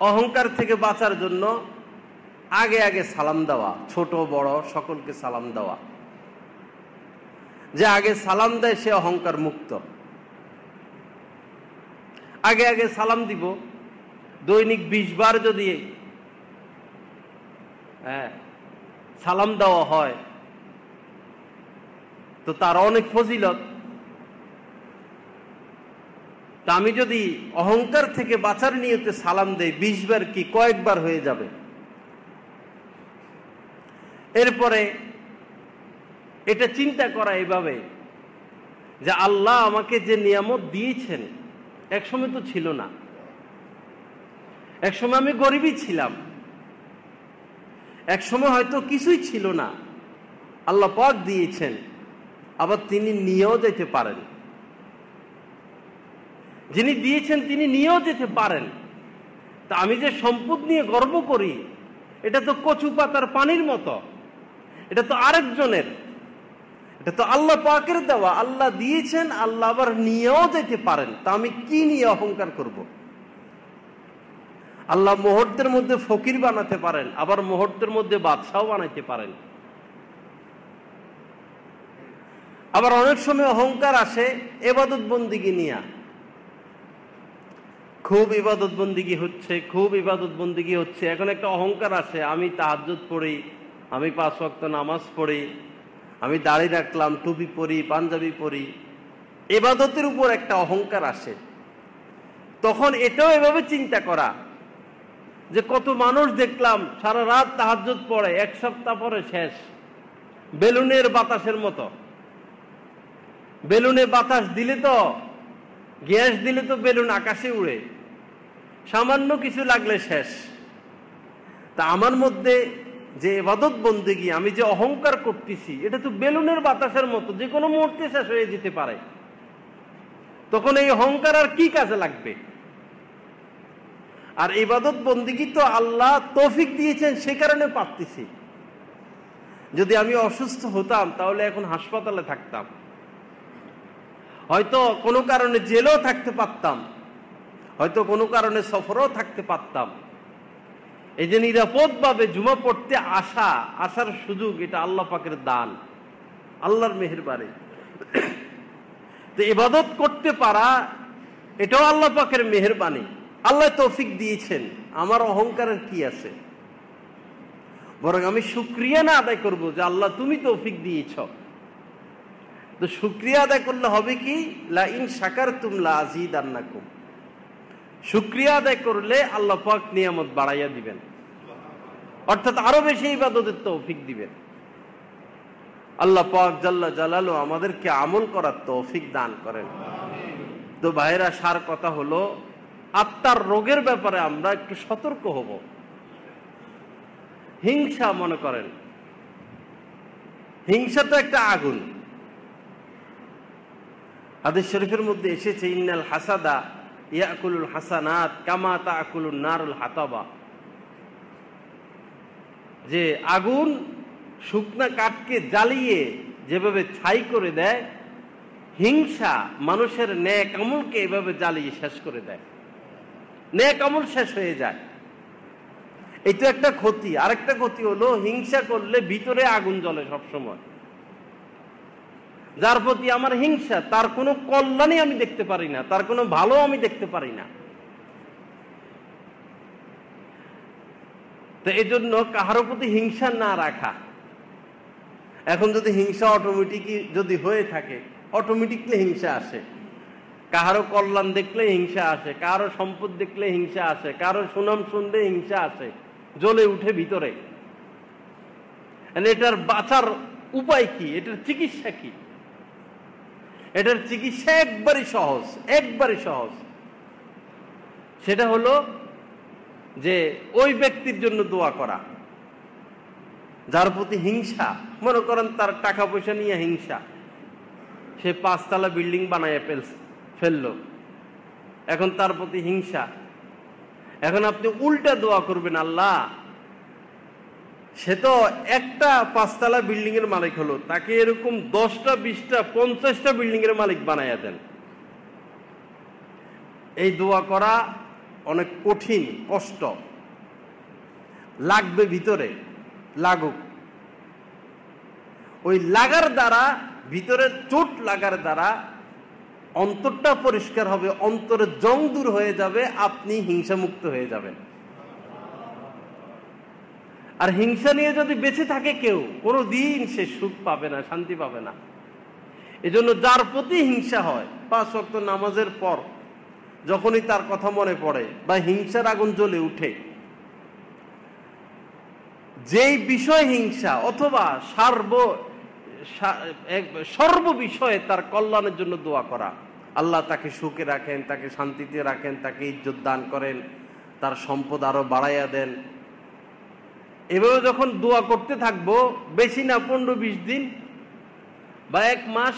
অহংকার থেকে বাঁচার জন্য আগে আগে সালাম দেওয়া, ছোট বড় সকলকে সালাম দেওয়া। যে আগে সালাম দেয় সে অহংকার মুক্ত। আগে আগে সালাম দিব, দৈনিক 20 বার যদি সালাম দেওয়া হয় তো তার অনেক ফজিলত। তা আমি যদি অহংকার থেকে বাঁচার নিয়তে সালাম দেই 20 বার কি কয়েকবার হয়ে যাবে। এরপরে এটা চিন্তা করা এভাবে যে আল্লাহ আমাকে যে নিয়ামত দিয়েছেন, একসময় তো ছিল না, একসময় আমি গরিবই ছিলাম, একসময় হয়তো কিছুই ছিল না, আল্লাহ পাক দিয়েছেন, আবার তিনি নিয়েও যেতে পারেন। যিনি দিয়েছেন তিনি নিয়েও যেতে পারেন। তা আমি যে সম্পদ নিয়ে গর্ব করি, এটা তো কচু পাতার পানির মতো, এটা তো আরেকজনের, এটা তো আল্লাহ পাকের দেওয়া। আল্লাহ দিয়েছেন, আল্লাহ আবার নিয়েও যেতে পারেন। তা আমি কি নিয়ে অহংকার করব? আল্লাহ মুহূর্তের মধ্যে ফকির বানাতে পারেন, আবার মুহূর্তের মধ্যে বাদশাও বানাইতে পারেন। আবার অনেক সময় অহংকার আসে ইবাদত বন্দিগি নিয়ে। খুব ইবাদত বন্দিগি হচ্ছে, খুব ইবাদত বন্দিগি হচ্ছে, এখন একটা অহংকার আসে, আমি তাহাজ্জুদ পড়ি, আমি 5 ওয়াক্ত নামাজ পড়ি, আমি দাড়ি রাখলাম, টুপি পরি, পাঞ্জাবি পরি, ইবাদতের উপর একটা অহংকার আসে। তখন এটাও এভাবে চিন্তা করা যে কত মানুষ দেখলাম সারা রাত তাহাজ্জুদ পড়ে, 1 সপ্তাহ পরে শেষ, বেলুনের বাতাসের মতো। বেলুনে বাতাস দিলে তো, গ্যাস দিলে তো বেলুন আকাশে উড়ে, সামান্য কিছু লাগলে শেষ। তা আমার মধ্যে যে ইবাদত বন্দেগী, আমি যে অহংকার করতেছি, এটা তো বেলুনের বাতাসের মতো, যে কোনো মুহূর্তে শেষ হয়ে যেতে পারে। তখন এই অহংকার আর কি কাজে লাগবে? আর ইবাদত বন্দেগী তো আল্লাহ তৌফিক দিয়েছেন, সে কারণে পারতেছি। যদি আমি অসুস্থ হতাম তাহলে এখন হাসপাতালে থাকতাম, হয়তো কোনো কারণে জেলেও থাকতে পারতাম, হয়তো কোনো কারণে সফরেও থাকতে পারতাম। এই যে নিরাপদভাবে জুমা পড়তে আসার সুযোগ, এটা আল্লাহ পাকের দান, আল্লাহর মেহেরবানি। তো ইবাদত করতে পারা এটাও আল্লাহ পাকের মেহেরবানি, আল্লাহ তৌফিক দিয়েছেন। আমার অহংকারের কি আছে? বরং আমি শুকরিয়া না আদায় করব যে আল্লাহ তুমি তৌফিক দিয়েছ। তো শুকরিয়া আদায় করলে হবে কি, লা ইন শাকারতুম লা আযীদান্নাকুম, শুকরিয়া আদায় করলে আল্লাহ পাক নিয়ামত বাড়াইয়া দিবেন, অর্থাৎ আরো বেশি ইবাদতের তৌফিক দিবেন। আল্লাহ পাক জাল্লা জালালু আমাদেরকে আমল করার তৌফিক দান করেন। তো ভাইরা, সার কথা হলো আত্মার রোগের ব্যাপারে আমরা একটু সতর্ক হব। হিংসা, মনে করেন হিংসা তো একটা আগুন। হাদিস শরীফের মধ্যে এসেছে, ইন্নাল হাসাদা ইয়াকুলুল হাসানাত কামা তাকুলুন নারুল হাতাবা, যে আগুন শুকনা কাঠকে জ্বালিয়ে যেভাবে ছাই করে দেয়, হিংসা মানুষের নেক আমলকে এভাবে জ্বালিয়ে শেষ করে দেয়, নেক আমল শেষ হয়ে যায়। এই তো একটা ক্ষতি। আরেকটা ক্ষতি হলো, হিংসা করলে ভিতরে আগুন জ্বলে সবসময়। যার প্রতি আমার হিংসা, তার কোনো কল্যাণই আমি দেখতে পারি না, তার কোনো ভালো আমি দেখতে পারি না। তো এই জন্য কাহারও প্রতি হিংসা না রাখা। এখন যদি হিংসা অটোমেটিকই যদি হয়ে থাকে, অটোমেটিকলি হিংসা আসে। কাহারও কল্যাণ দেখলে হিংসা আসে, কারো সম্পদ দেখলে হিংসা আসে, কারো সুনাম শুনলে হিংসা আসে, জ্বলে উঠে ভিতরে। এটার বাঁচার উপায় কি? এটার চিকিৎসা কি? এটার চিকিৎসা একবারই সহজ, একবারই সহজ। সেটা হলো যে ওই ব্যক্তির জন্য দোয়া করা যার প্রতি হিংসা। মনে করেন তার টাকা পয়সা নিয়ে হিংসা, সে 5 তলা বিল্ডিং বানায় ফেললো, এখন তার প্রতি হিংসা। এখন আপনি উল্টা দোয়া করবেন, আল্লাহ সে তো একটা 5 তলা বিল্ডিং এর মালিক হলো, তাকে এরকম 10টা 20টা 50টা বিল্ডিং এর মালিক বানাইয়া দেন। এই দোয়া করা অনেক কঠিন, কষ্ট লাগবে, ভিতরে লাগুক। ওই লাগার দ্বারা, ভিতরে চোট লাগার দ্বারা অন্তরটা পরিষ্কার হবে, অন্তরের জং দূর হয়ে যাবে, আপনি হিংসামুক্ত হয়ে যাবেন। আর হিংসা নিয়ে যদি বেঁচে থাকে কেউ, কোনোদিন সে সুখ পাবে না, শান্তি পাবে না। এজন্য যার প্রতি হিংসা হয়, 5 ওয়াক্ত নামাজের পর যখনই তার কথা মনে পড়ে বা হিংসার আগুন জ্বলে উঠে, যেই বিষয় হিংসা অথবা সর্ব বিষয়ে তার কল্যাণের জন্য দোয়া করা। আল্লাহ তাকে সুখে রাখেন, তাকে শান্তিতে রাখেন, তাকে ইজ্জত দান করেন, তার সম্পদ আরো বাড়াইয়া দেন। এভাবে যখন দোয়া করতে থাকবো, বেশি না 15-20 দিন বা 1 মাস,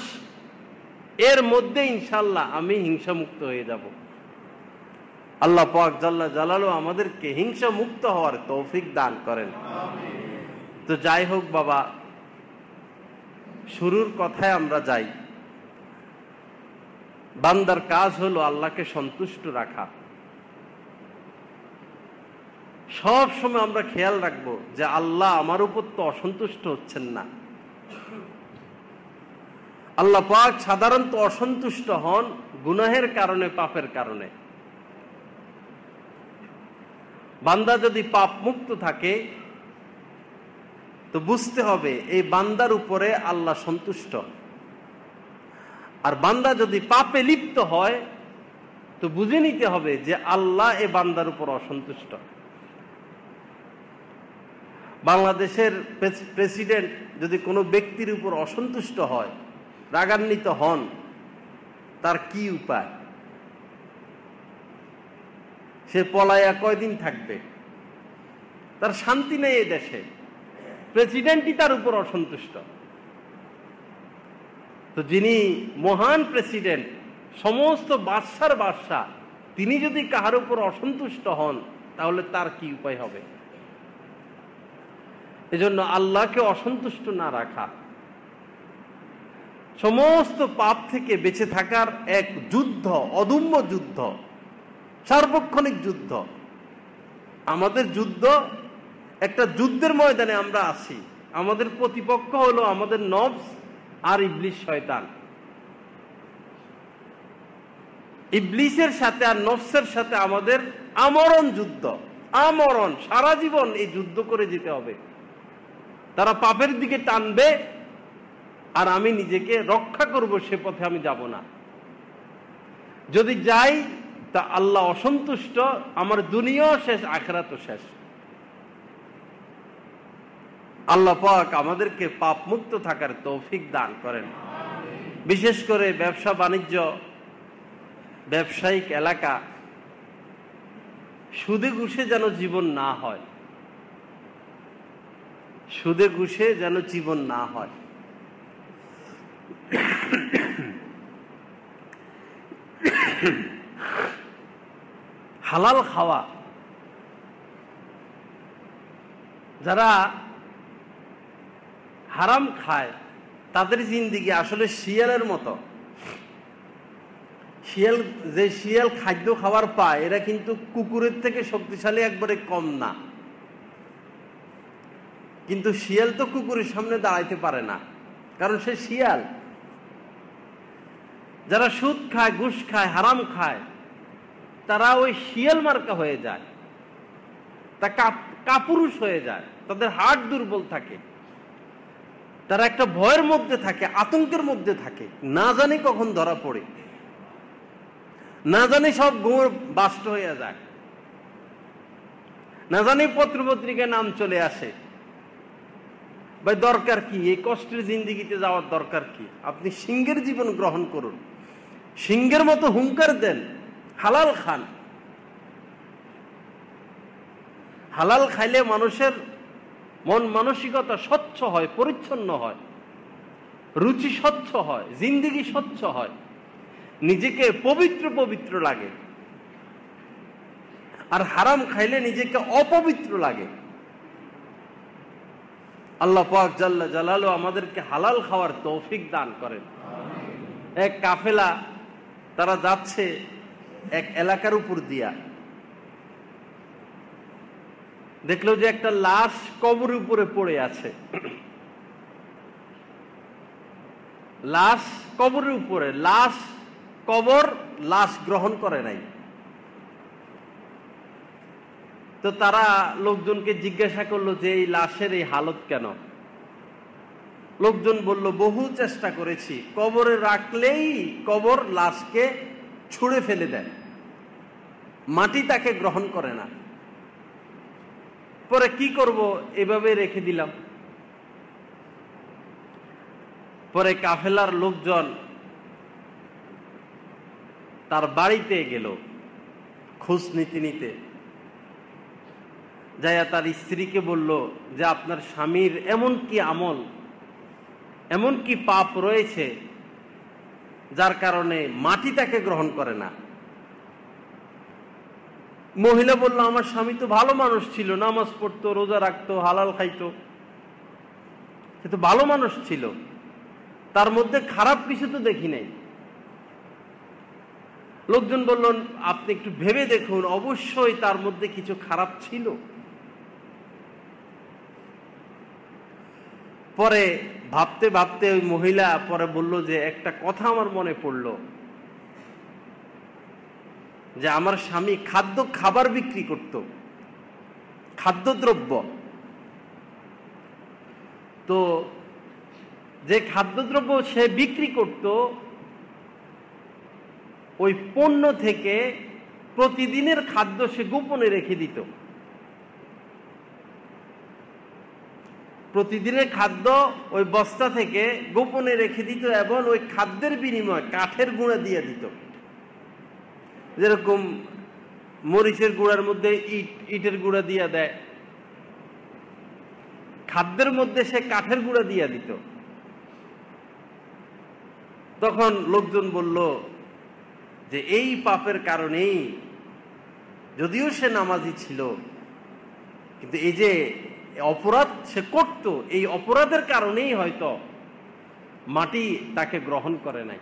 এর মধ্যে ইনশাআল্লাহ আমি হিংসা মুক্ত হয়ে যাব। আল্লাহ পাক জাল্লা জালালু আমাদেরকে হিংসা মুক্ত হওয়ার তৌফিক দান করেন। তো যাই হোক বাবা, শুরুর কথায় আমরা যাই। বান্দার কাজ হলো আল্লাহকে সন্তুষ্ট রাখা। সব সময় আমরা খেয়াল রাখবো যে আল্লাহ আমার উপর তো অসন্তুষ্ট হচ্ছেন না। আল্লাহ পাক সাধারণত অসন্তুষ্ট হন গুনাহের কারণে, পাপের কারণে। বান্দা যদি পাপ মুক্ত থাকে তো বুঝতে হবে এই বান্দার উপরে আল্লাহ সন্তুষ্ট। আর বান্দা যদি পাপে লিপ্ত হয় তো বুঝে নিতে হবে যে আল্লাহ এ বান্দার উপর অসন্তুষ্ট। বাংলাদেশের প্রেসিডেন্ট যদি কোনো ব্যক্তির উপর অসন্তুষ্ট হয়, রাগান্বিত হন, তার কি উপায়? সে পলায়া কয়দিন থাকবে? তার শান্তি নেই এ দেশে, প্রেসিডেন্টই তার উপর অসন্তুষ্ট। তো যিনি মহান প্রেসিডেন্ট, সমস্ত বাদশার বাদশাহ, তিনি যদি কাহার উপর অসন্তুষ্ট হন তাহলে তার কি উপায় হবে? এজন্য আল্লাহকে অসন্তুষ্ট না রাখা, সমস্ত পাপ থেকে বেঁচে থাকার এক যুদ্ধ, অদম্য যুদ্ধ, সার্বক্ষণিক যুদ্ধ। আমাদের যুদ্ধ, একটা যুদ্ধের ময়দানে আমরা আছি। আমাদের প্রতিপক্ষ হলো আমাদের নফস আর ইবলিস শয়তান। ইবলিসের সাথে আর নফসের সাথে আমাদের আমরণ যুদ্ধ, আমরণ। সারা জীবন এই যুদ্ধ করে যেতে হবে। তারা পাপের দিকে টানবে আর আমি নিজেকে রক্ষা করব, সে পথে আমি যাব না। যদি যাই তা আল্লাহ অসন্তুষ্ট, আমার দুনিয়াও শেষ, আখিরাতও শেষ। আল্লাহ পাক আমাদেরকে পাপ মুক্ত থাকার তৌফিক দান করেন। বিশেষ করে ব্যবসা বাণিজ্য, ব্যবসায়িক এলাকা, সুদে ঘুষে যেন জীবন না হয়, সুদে ঘুষে যেন জীবন না হয়। হালাল খাওয়া, যারা হারাম খায় তাদের জিন্দেগি আসলে শিয়ালের মতো। শিয়াল খাদ্য খাবার পায়, এরা কিন্তু কুকুরের থেকে শক্তিশালী একবারে কম না। কিন্তু শিয়াল তো কুকুরের সামনে দাঁড়াইতে পারে না, কারণ সে শিয়াল। যারা সুদ খায়, ঘুষ খায়, হারাম খায়, তারা ওই শিয়াল মার্কা হয়ে যায়, তা কাপুরুষ হয়ে যায়, তাদের হাড় দুর্বল থাকে, তারা একটা ভয়ের মধ্যে থাকে, আতঙ্কের মধ্যে থাকে, না জানি কখন ধরা পড়ে, না জানি সব ঘুম বাস্ট হয়ে যায়, না জানি পত্রপত্রিকায় নাম চলে আসে। ভাই দরকার কি এই কষ্টের জিন্দেগিতে যাওয়ার দরকার কি? আপনি সিংহের জীবন গ্রহণ করুন, সিংহের মতো হুঙ্কার দেন, হালাল খান। হালাল খাইলে মানুষের মন মানসিকতা স্বচ্ছ হয়, পরিচ্ছন্ন হয়, রুচি স্বচ্ছ হয়, জিন্দেগি স্বচ্ছ হয়, নিজেকে পবিত্র পবিত্র লাগে। আর হারাম খাইলে নিজেকে অপবিত্র লাগে। আল্লাহ পাক জাল্লা জালালু আমাদেরকে হালাল খাওয়ার তৌফিক দান করেন। এক কাফেলা তারা যাচ্ছে এক এলাকার উপর দিয়া, দেখলো যে একটা লাশ কবরের উপরে পড়ে আছে। লাশ কবরের উপরে, লাশ কবর, লাশ গ্রহণ করে নাই। তো তারা লোকজনকে জিজ্ঞাসা করলো যে এই লাশের এই হালত কেন? লোকজন বলল বহু চেষ্টা করেছি, কবরে রাখলেই কবর লাশকে ছুঁড়ে ফেলে দেয়, মাটি তাকে গ্রহণ করে না। পরে কি করব, এভাবে রেখে দিলাম। পরে কাফেলার লোকজন তার বাড়িতে গেল খোঁজ নিতে নিতে, যাইয়া তার স্ত্রীকে বলল যে আপনার স্বামীর এমন কি আমল, এমন কি পাপ রয়েছে যার কারণে মাটি তাকে গ্রহণ করে না। মহিলা বলল আমার স্বামী তো ভালো মানুষ ছিল, নামাজ পড়তো, রোজা রাখতো, হালাল খাইতো, কিন্তু ভালো মানুষ ছিল, তার মধ্যে খারাপ কিছু তো দেখি নাই। লোকজন বলল আপনি একটু ভেবে দেখুন, অবশ্যই তার মধ্যে কিছু খারাপ ছিল। পরে ভাবতে ভাবতে ওই মহিলা পরে বলল যে একটা কথা আমার মনে পড়ল, যে আমার স্বামী খাবার বিক্রি করত, খাদ্যদ্রব্য। তো যে খাদ্যদ্রব্য সে বিক্রি করত, ওই পণ্য থেকে প্রতিদিনের খাদ্য সে গোপনে রেখে দিত। প্রতিদিনের খাদ্য ওই বস্তা থেকে গোপনে রেখে দিত, এবং ওই খাদ্যের বিনিময়ে কাঠের গুঁড়া দিয়ে দিত। যেরকম মরিচের গুঁড়ার মধ্যে ইটের গুঁড়া দিয়ে দেয়, খাদ্যের মধ্যে সে কাঠের গুঁড়া দিয়ে দিত। তখন লোকজন বলল যে এই পাপের কারণেই, যদিও সে নামাজি ছিল, কিন্তু এই যে অপরাধ সে করত, এই অপরাধের কারণেই হয়তো মাটি তাকে গ্রহণ করে নাই।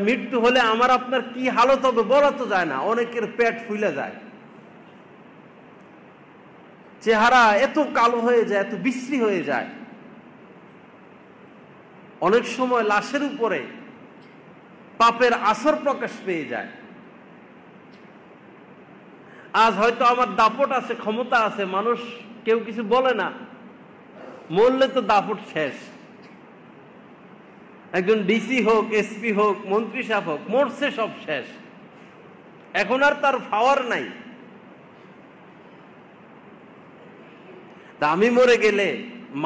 মৃত্যু হলে আমার আপনার কি হালত হবে বলা তো যায় না। অনেকের পেট ফুলে যায়, চেহারা এত কালো হয়ে যায়, এত বিশ্রী হয়ে যায়। অনেক সময় লাশের উপরে পাপের আসর প্রকাশ পেয়ে যায়। আজ হয়তো আমার দাপট আছে, ক্ষমতা আছে, মানুষ কেউ কিছু বলে না, মরলে তো দাপট শেষ। একজন ডিসি হোক, এসপি হোক, মন্ত্রী সাহেব হোক, মরছে, সব শেষ, এখন আর তার পাওয়ার নাই। তা আমি মরে গেলে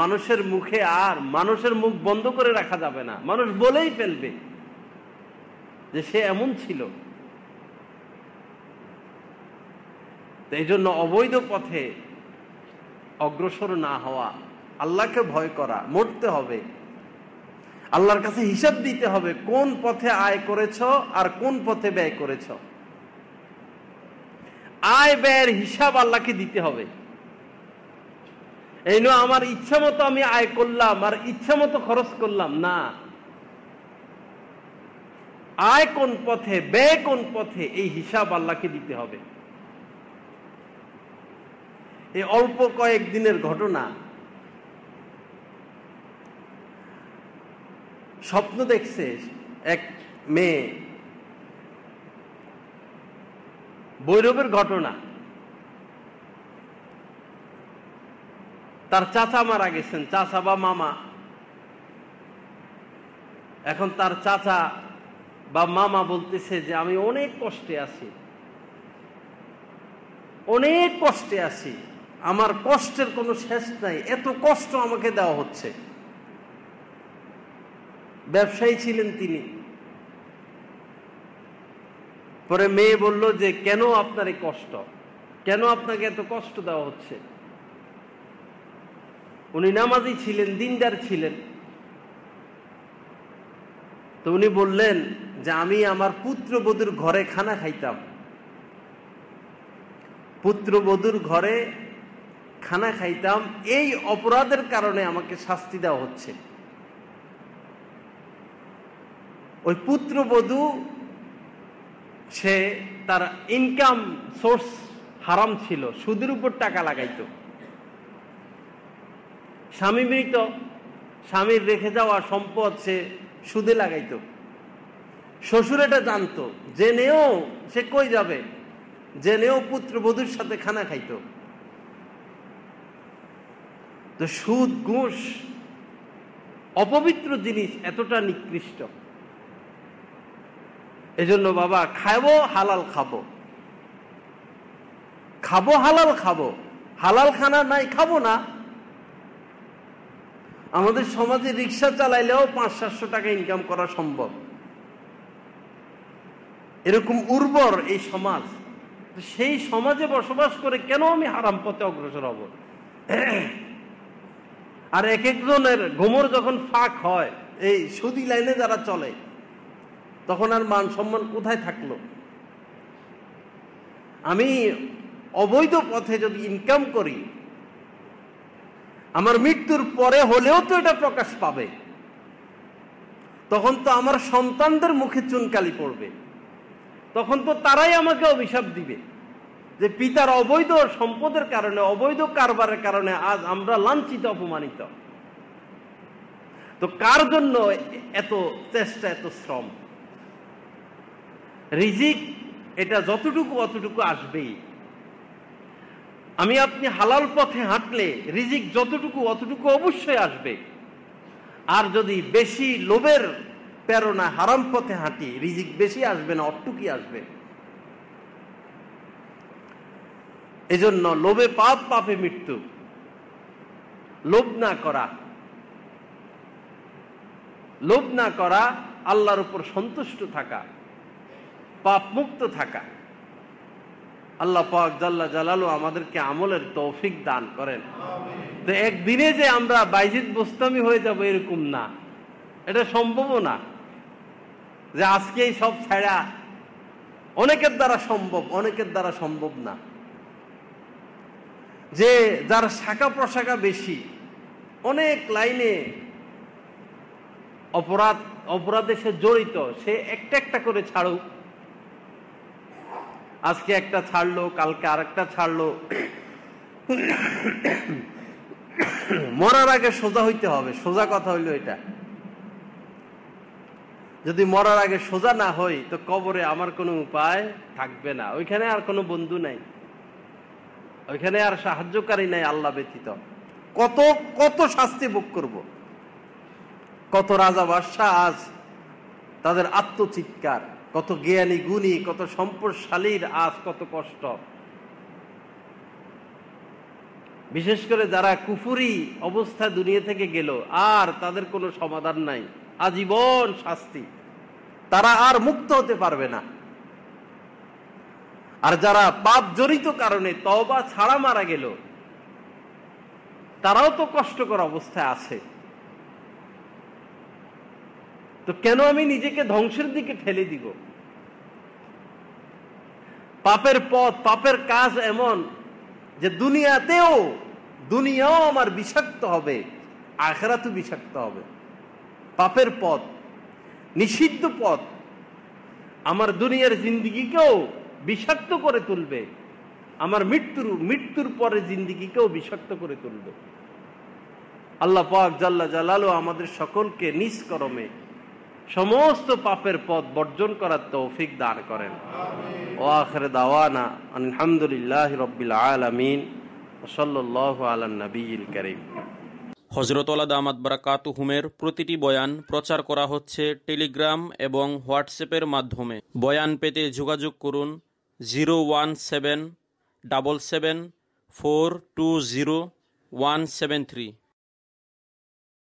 মানুষের মুখে আর মানুষের মুখ বন্ধ করে রাখা যাবে না, মানুষ বলেই ফেলবে যে সে এমন ছিল। এই জন্য অবৈধ পথে অগ্রসর না হওয়া, আল্লাহকে ভয় করা, মরতে হবে। আল্লাহর কাছে হিসাব দিতে হবে কোন পথে আয় করেছ আর কোন পথে ব্যয় করেছ। আয় ব্যয়ের হিসাব আল্লাহকে দিতে হবে। এই নয় আমার ইচ্ছা মতো আমি আয় করলাম আর ইচ্ছা মতো খরচ করলাম না। আয় কোন পথে, ব্যয় কোন পথে, এই হিসাব আল্লাহকে দিতে হবে। এই অল্প কয়েকদিনের ঘটনা, স্বপ্ন দেখছে এক মেয়ে, ভৈরবের ঘটনা। তার চাচা মারা গেছেন, চাচা বা মামা। এখন তার চাচা বা মামা বলতেছে যে আমি অনেক কষ্টে আছি, অনেক কষ্টে আছি, আমার কষ্টের কোনো শেষ নাই, এত কষ্ট আমাকে দেওয়া হচ্ছে। ব্যবসায়ী ছিলেন তিনি। পরে মেয়ে বলল যে কেন আপনার এই কষ্ট, কেন আপনাকে এত কষ্ট দেওয়া হচ্ছে? উনি নামাজি ছিলেন, দিনদার ছিলেন। তো উনি বললেন যে আমি আমার পুত্রবধূর ঘরে খানা খাইতাম, পুত্রবধূর ঘরে খানা খাইতাম, এই অপরাধের কারণে আমাকে শাস্তি দেওয়া হচ্ছে। ওই পুত্রবধূ সে তার ইনকাম সোর্স হারাম ছিল, সুদের উপর টাকা লাগাইতো। স্বামী মৃত, স্বামীর রেখে যাওয়া সম্পদ সে সুদে লাগাইতো। শ্বশুর এটা জানতো, জেনেও সে কই যাবে, জেনেও পুত্রবধূর সাথে খানা খাইতো। তো সুদ, ঘুষ, অপবিত্র জিনিস এতটা নিকৃষ্ট। এজন্য বাবা, খাবো হালাল খাবো, খাবো হালাল খাবো, হালাল খানা নাই খাবো না। আমাদের সমাজে রিক্সা চালাইলেও 500-700 টাকা ইনকাম করা সম্ভব। এরকম উর্বর এই সমাজ, সেই সমাজে বসবাস করে কেন আমি হারাম পথে অগ্রসর হব? আর এক একজনের গোমর যখন ফাঁক হয়, এই সুদি লাইনে যারা চলে, তখন আর মান সম্মান কোথায় থাকলো? আমি অবৈধ পথে যদি ইনকাম করি, আমার মৃত্যুর পরে হলেও তো এটা প্রকাশ পাবে। তখন তো আমার সন্তানদের মুখে চুনকালি পড়বে, তখন তো তারাই আমাকে অভিশাপ দিবে যে পিতার অবৈধ সম্পদের কারণে, অবৈধ কারবারের কারণে আজ আমরা লাঞ্ছিত, অপমানিত। তো কার জন্য এত চেষ্টা, এত শ্রম? রিজিক এটা যতটুকু অতটুকু আসবেই। আমি আপনি হালাল পথে হাঁটলে রিজিক যতটুকু অতটুকু অবশ্যই আসবে। আর যদি বেশি লোভের প্রেরণা হারাম পথে হাঁটি, রিজিক বেশি আসবে না, অটুকুই আসবে। এজন্য লোভে পাপ, পাপে মৃত্যু। লোভ না করা, লোভ না করা, আল্লাহর উপর সন্তুষ্ট থাকা, পাপ মুক্ত থাকা। আল্লাহ পাক জাল্লা জালালু আমাদেরকে আমলের তৌফিক দান করেন। তো একদিনে যে আমরা বাইজিদ বোস্তামি হয়ে যাব এরকম না, এটা সম্ভবও না যে আজকেই সব ছাড়া। অনেকের দ্বারা সম্ভব, অনেকের দ্বারা সম্ভব না। যে যার শাখা প্রশাখা বেশি, অনেক লাইনে অপরাধে সে জড়িত, সে একটা একটা করে ছাড়ুক। আজকে একটা ছাড়লো, কালকে আরেকটা ছাড়লো। মরার আগে সোজা হইতে হবে, সোজা কথা হইলো এটা। যদি মরার আগে সোজা না হই, তো কবরে আমার কোনো উপায় থাকবে না। ওইখানে আর কোনো বন্ধু নাই, ওইখানে আর সাহায্যকারী নাই আল্লাহ ব্যতীত। কত কত শাস্তি ভোগ করব। কত রাজা বাদশাহ আজ তাদের আত্মচিৎকার, কত জ্ঞানী গুণী, কত সম্পদশালীর আজ কত কষ্ট। বিশেষ করে যারা কুফরি অবস্থায় দুনিয়া থেকে গেল, আর তাদের কোনো সমাধান নাই, আজীবন শাস্তি, তারা আর মুক্ত হতে পারবে না। আর যারা পাপ জড়িত কারণে তওবা ছাড়া মারা গেল, তারাও তো কষ্টকর অবস্থায় আছে। তো কেন আমি নিজেকে ধ্বংসের দিকে ঠেলে দিব? পাপের পথ, পাপের কাজ এমন যে দুনিয়াও আমার বিষাক্ত হবে, আখিরাতও বিষাক্ত হবে। পাপের পথ, নিষিদ্ধ পথ আমার দুনিয়ার জিন্দেগিকেও বিষাক্ত করে তুলবে, আমার মৃত্যুর পরে জিন্দেগিকেও বিষাক্ত করে তুলবে। আল্লাহ পাক জাল্লা জালালু আমাদের সকলকে নিজ করমে সমস্ত পাপের পথ বর্জন করার তৌফিক দান করেন। ওয়া আখির দাওয়ানা আলহামদুলিল্লাহি রাব্বিল আলামিন ওয়া সাল্লাল্লাহু আলান নবিয়্যিল কারীম। হযরত ওয়ালা দামাত বারাকাতুহুমের প্রতিটি বয়ান প্রচার করা হচ্ছে টেলিগ্রাম এবং হোয়াটসঅ্যাপের মাধ্যমে। বয়ান পেতে যোগাযোগ করুন 01777 420 173।